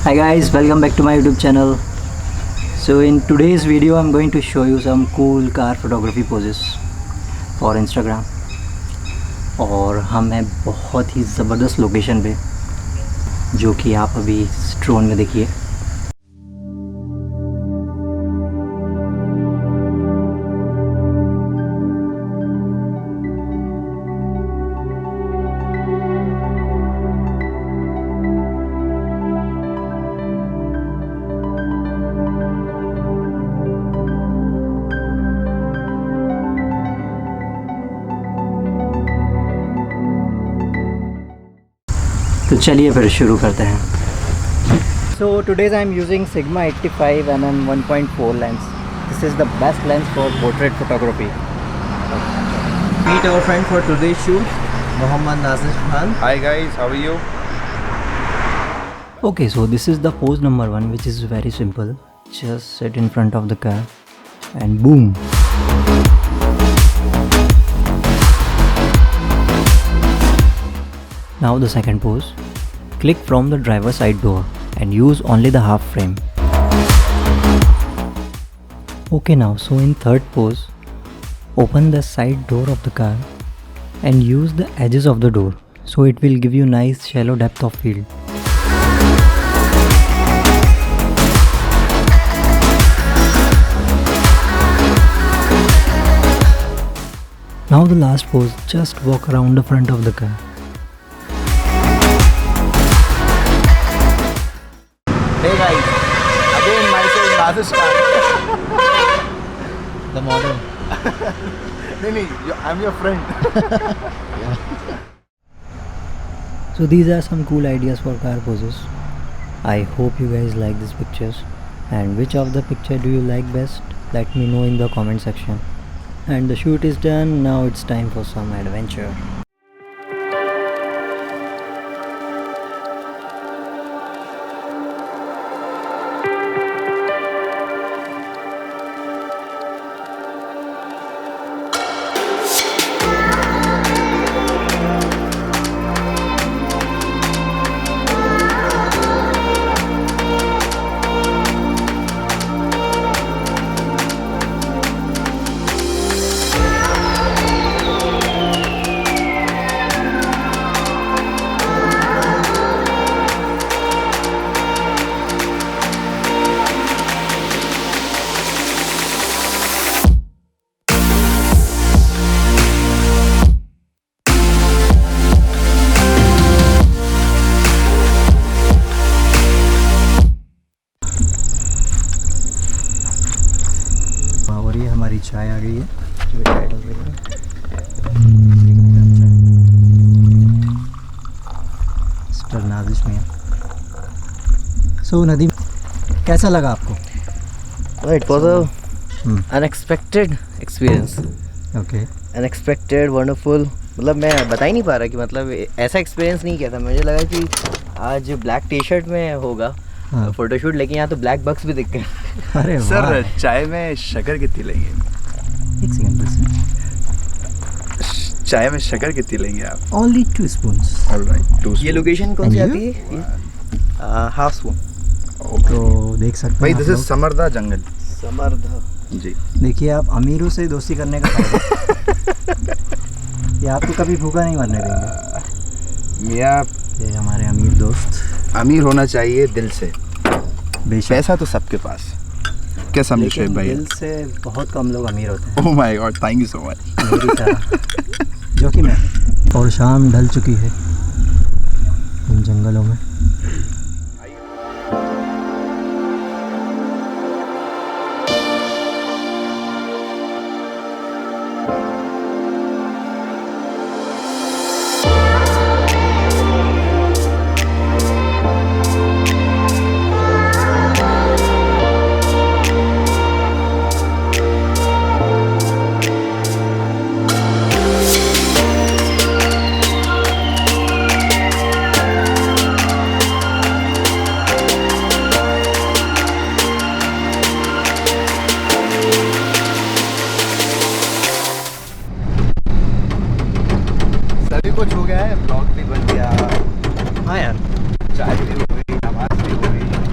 Hi guys, welcome back to my YouTube channel. So in today's video I'm going to show you some cool car photography poses for Instagram. और हम हैं बहुत ही ज़बरदस्त location पे, जो कि आप अभी ड्रोन में देखिए. तो चलिए फिर शुरू करते हैं. So today's I am using Sigma 85mm 1.4 lens. This is the best lens for portrait photography. Meet our friend for today's shoot, Mohammad Nazir Khan. Hi guys, how are you? Okay, so this is the pose number 1, which is very simple. Just sit in front of the car and boom. Now the second pose. Click from the driver's side door and use only the half frame. Okay, now so in third pose, open the side door of the car and use the edges of the door, so it will give you nice shallow depth of field. Now the last pose, just walk around the front of the car. Hey guys, again myself Nazir Khan. The model. No, I'm your friend. So these are some cool ideas for car poses. I hope you guys like these pictures, and which of the picture do you like best? Let me know in the comment section. And the shoot is done. Now it's time for some adventure. और ये हमारी चाय आ गई है, जो चाय डाल रही है. मिस्टर नाजिश मियां. सो नदीम, कैसा लगा आपको? It was a unexpected experience. Okay. Unexpected, wonderful. मतलब मैं बता ही नहीं पा रहा कि मतलब ऐसा एक्सपीरियंस नहीं किया था. मुझे लगा कि आज ब्लैक टी शर्ट में होगा फोटोशूट, लेकिन यहाँ तो ब्लैक बक्स भी दिख गए. अरे सर, चाय में शक्कर कितनी लेंगे? एक सेकंड बस. चाय में शक्कर कितनी लेंगे आप? Only 2 spoons. ऑलराइट, 2 ये लोकेशन कौन सी And आती है? Half spoon. तो देख सकते भाई, हैं दिस इज समरदा जंगल. समर्धा जी. देखिए, आप अमीरों से दोस्ती करने का फायदा. ये आपको कभी भूखा नहीं मरने देंगे. ये हमारे अमीर दोस्त. अमीर होना चाहिए दिल से. बेशक. पैसा तो सबके पास. क्या समझे शोएब भाई? दिल से बहुत कम लोग अमीर होते हैं. Oh my God, thank you so much. मेरी तरह, जो कि मैं. और शाम ढल चुकी है इन जंगलों में. कुछ हो गया है, ब्लॉग भी बन गया. हाँ यार, चाय भी हो गई, नमाज भी हो गई.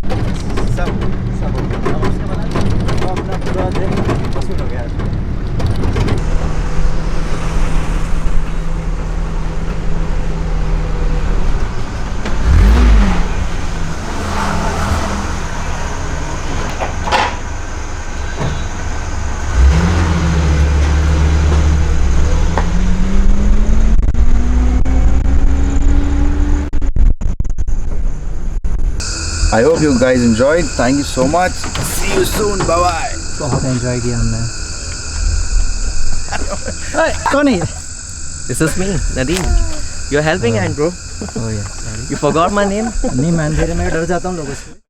I hope you guys enjoyed. Thank you so much. See you soon. Bye bye. बहुत एंजॉय किया हमने। कौन है? This is me, Nadeem. You're helping hand, bro. Oh yeah. You forgot my name? नहीं मैं अंधेरे में डर जाता हूँ लोगों से।